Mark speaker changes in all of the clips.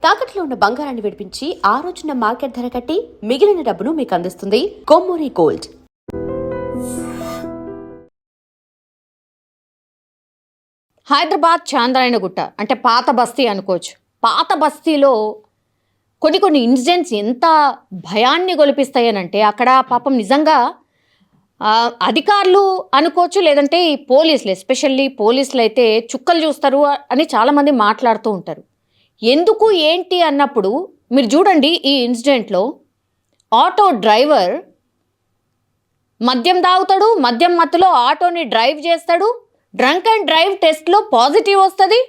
Speaker 1: తాకట్లో ఉన్న బంగారాన్ని విడిపించి ఆ రోజున మార్కెట్ ధర కట్టి మిగిలిన డబ్బును మీకు అందిస్తుంది కొమ్మూరి గోల్డ్.
Speaker 2: హైదరాబాద్ చాంద్రాయణగుట్ట అంటే పాత బస్తీ అనుకోవచ్చు. పాత బస్తీలో కొన్ని ఇన్సిడెంట్స్ ఎంత భయాన్ని గొలిపిస్తాయనంటే అక్కడ పాపం నిజంగా అధికారులు అనుకోవచ్చు, లేదంటే ఈ పోలీసులు, ఎస్పెషల్లీ పోలీసులు అయితే చుక్కలు చూస్తారు అని చాలామంది మాట్లాడుతూ ఉంటారు. ఎందుకు ఏంటి అన్నప్పుడు మీరు చూడండి, ఈ ఇన్సిడెంట్లో ఆటో డ్రైవర్ మద్యం తాగుతాడు, మద్యం మత్తులో ఆటోని డ్రైవ్ చేస్తాడు, డ్రంక్ అండ్ డ్రైవ్ టెస్ట్లో పాజిటివ్ వస్తుంది.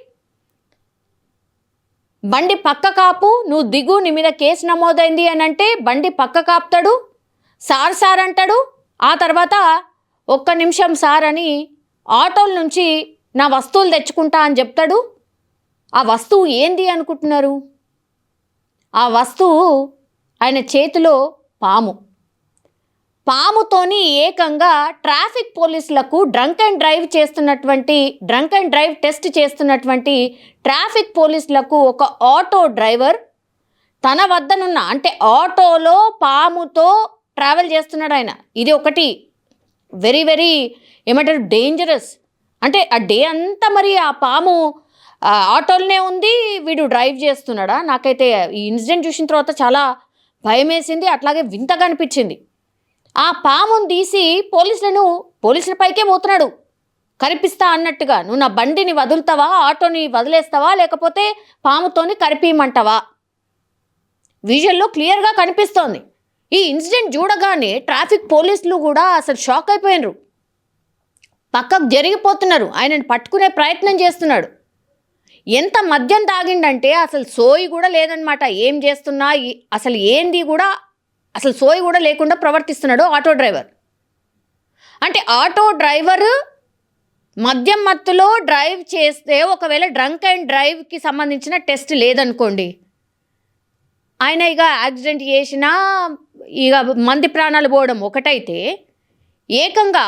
Speaker 2: బండి పక్క కాపు, నువ్వు దిగు, నీ మీద కేసు నమోదైంది అని అంటే బండి పక్క కాపుతాడు, సార్ అంటాడు. ఆ తర్వాత ఒక్క నిమిషం సార్ అని ఆటోల నుంచి నా వస్తువులు తెచ్చుకుంటా అని చెప్తాడు. ఆ వస్తువు ఏంది అనుకుంటున్నారు? ఆ వస్తువు ఆయన చేతిలో పాముతోని ఏకంగా ట్రాఫిక్ పోలీసులకు డ్రంక్ అండ్ డ్రైవ్ టెస్ట్ చేస్తున్నటువంటి ట్రాఫిక్ పోలీసులకు ఒక ఆటో డ్రైవర్ తన వద్దనున్న, అంటే ఆటోలో పాముతో ట్రావెల్ చేస్తున్నాడు ఆయన. ఇది ఒకటి వెరీ వెరీ ఏమంటారు, డేంజరస్. అంటే ఆ డే అంతా మరి ఆ పాము ఆటోలోనే ఉంది, వీడు డ్రైవ్ చేస్తున్నాడా? నాకైతే ఈ ఇన్సిడెంట్ చూసిన తర్వాత చాలా భయం వేసింది, అట్లాగే వింతగా అనిపించింది. ఆ పామును తీసి పోలీసుల పైకే పోతున్నాడు కరిపిస్తా అన్నట్టుగా. నువ్వు నా బండిని వదులుతావా, ఆటోని వదిలేస్తావా, లేకపోతే పాముతోని కరిపియమంటావా? విజువల్లో క్లియర్గా కనిపిస్తోంది. ఈ ఇన్సిడెంట్ చూడగానే ట్రాఫిక్ పోలీసులు కూడా అసలు షాక్ అయిపోయినారు, పక్కకు జరిగిపోతున్నారు, ఆయనను పట్టుకునే ప్రయత్నం చేస్తున్నాడు. ఎంత మద్యం తాగిండంటే అసలు సోయి కూడా లేదనమాట. ఏం చేస్తున్నా అసలు ఏంది కూడా అసలు సోయి కూడా లేకుండా ప్రవర్తిస్తున్నాడు ఆటో డ్రైవర్. అంటే ఆటో డ్రైవర్ మద్యం మత్తులో డ్రైవ్ చేస్తే, ఒకవేళ డ్రంక్ అండ్ డ్రైవ్కి సంబంధించిన టెస్ట్ లేదనుకోండి, ఆయన ఇక యాక్సిడెంట్ చేసినా ఇక మంది ప్రాణాలు పోవడం ఒకటైతే, ఏకంగా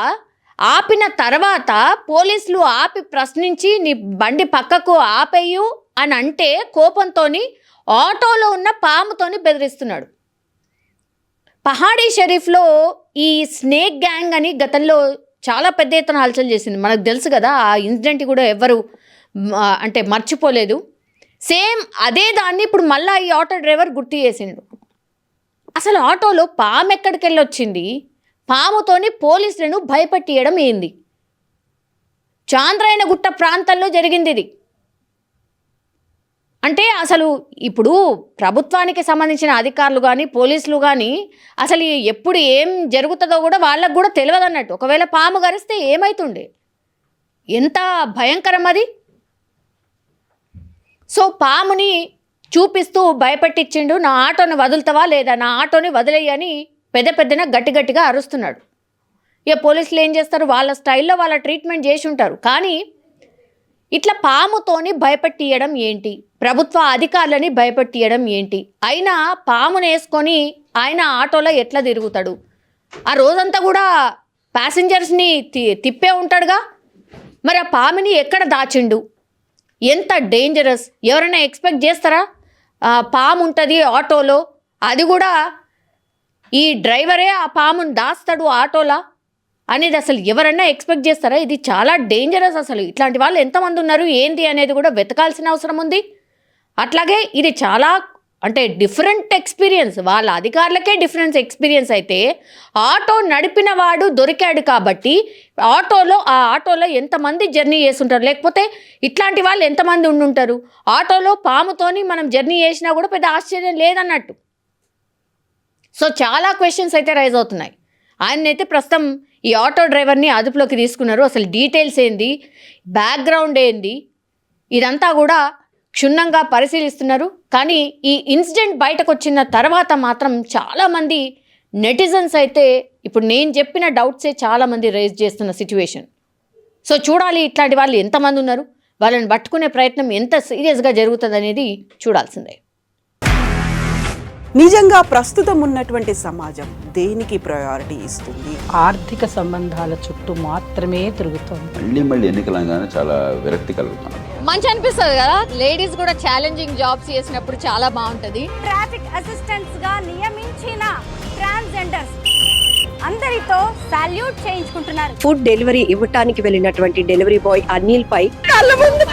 Speaker 2: ఆపిన తర్వాత పోలీసులు ఆపి ప్రశ్నించి నీ బండి పక్కకు ఆపేయు అని అంటే కోపంతో ఆటోలో ఉన్న పాముతోని బెదిరిస్తున్నాడు. పహాడీ షరీఫ్లో ఈ స్నేక్ గ్యాంగ్ అని గతంలో చాలా పెద్ద ఎత్తున హల్చల్ చేసింది, మనకు తెలుసు కదా. ఆ ఇన్సిడెంట్ కూడా ఎవ్వరు అంటే మర్చిపోలేదు. సేమ్ అదే దాన్ని ఇప్పుడు మళ్ళీ ఈ ఆటో డ్రైవర్ గుర్తు చేసిండు. అసలు ఆటోలో పాము ఎక్కడికి వెళ్ళొచ్చింది? పాముతోని పోలీసులను భయపెట్టియడం ఏంది? చాంద్రాయణగుట్ట ప్రాంతంలో జరిగింది ఇది. అంటే అసలు ఇప్పుడు ప్రభుత్వానికి సంబంధించిన అధికారులు కానీ పోలీసులు కానీ అసలు ఎప్పుడు ఏం జరుగుతుందో కూడా వాళ్ళకు కూడా తెలియదు అన్నట్టు. ఒకవేళ పాము గరిస్తే ఏమవుతుండే? ఎంత భయంకరం అది. సో పాముని చూపిస్తూ భయపెట్టించిండు. నా ఆటోని వదులుతావా లేదా, నా ఆటోని వదిలేయని పెద్దన గట్టిగా అరుస్తున్నాడు. ఇక పోలీసులు ఏం చేస్తారు, వాళ్ళ స్టైల్లో వాళ్ళ ట్రీట్మెంట్ చేసి ఉంటారు. కానీ ఇట్లా పాముతోని భయపెట్టియడం ఏంటి, ప్రభుత్వ అధికారులని భయపెట్టియడం ఏంటి? అయినా పాముని వేసుకొని ఆయన ఆటోలో ఎట్లా తిరుగుతాడు? ఆ రోజంతా కూడా ప్యాసింజర్స్ని తిప్పే ఉంటాడుగా. మరి ఆ పాముని ఎక్కడ దాచిండు? ఎంత డేంజరస్! ఎవరైనా ఎక్స్పెక్ట్ చేస్తారా పాము ఉంటుంది ఆటోలో, అది కూడా ఈ డ్రైవరే ఆ పాముని దాస్తాడు ఆటోలా అనేది అసలు ఎవరన్నా ఎక్స్పెక్ట్ చేస్తారా? ఇది చాలా డేంజరస్. అసలు ఇట్లాంటి వాళ్ళు ఎంతమంది ఉన్నారు ఏంటి అనేది కూడా వెతకాల్సిన అవసరం ఉంది. అట్లాగే ఇది చాలా అంటే డిఫరెంట్ ఎక్స్పీరియన్స్, వాళ్ళ అధికారులకే ఎక్స్పీరియన్స్ అయితే ఆటో నడిపిన వాడు దొరికాడు కాబట్టి ఆ ఆటోలో ఎంతమంది జర్నీ చేస్తుంటారు, లేకపోతే ఇట్లాంటి వాళ్ళు ఎంతమంది ఉండుంటారు? ఆటోలో పాముతోని మనం జర్నీ చేసినా కూడా పెద్ద ఆశ్చర్యం లేదన్నట్టు. సో చాలా క్వశ్చన్స్ అయితే రైజ్ అవుతున్నాయి. ఆయనైతే ప్రస్తుతం ఈ ఆటో డ్రైవర్ని అదుపులోకి తీసుకున్నారు. అసలు డీటెయిల్స్ ఏంది, బ్యాక్గ్రౌండ్ ఏంది, ఇదంతా కూడా క్షుణ్ణంగా పరిశీలిస్తున్నారు. కానీ ఈ ఇన్సిడెంట్ బయటకు వచ్చిన తర్వాత మాత్రం చాలామంది నెటిజన్స్ అయితే ఇప్పుడు నేను చెప్పిన డౌట్సే చాలామంది రైజ్ చేస్తున్న సిచ్యువేషన్. సో చూడాలి ఇట్లాంటి వాళ్ళు ఎంతమంది ఉన్నారు, వాళ్ళని పట్టుకునే ప్రయత్నం ఎంత సీరియస్గా జరుగుతుంది అనేది చూడాల్సిందే.
Speaker 3: నిజంగా ప్రస్తుతం ఉన్నటువంటి సమాజం దేనికి ప్రయారిటీ ఇస్తుంది?
Speaker 4: ఆర్థిక సంబంధాల చుట్టూ మాత్రమే తిరుగుతుంది.
Speaker 5: మళ్ళీ ఎన్నికలంగానే చాలా విరక్తి కలుగుతాను.
Speaker 2: మంచి అనిపిస్తుంది కదా, లేడీస్ కూడా ఛాలెంజింగ్ జాబ్స్ చేసినప్పుడు చాలా బాగుంటది.
Speaker 4: ట్రాఫిక్ అసిస్టెంట్స్ గా నియమించిన ట్రాన్స్జెండర్స్ అందరితో సాల్యూట్ చేయించుకుంటున్నారు.
Speaker 5: ఫుడ్ డెలివరీ ఇవ్వటానికి వెళ్ళినటువంటి డెలివరీ బాయ్ అనిల్ పై కళ్ళ ముందు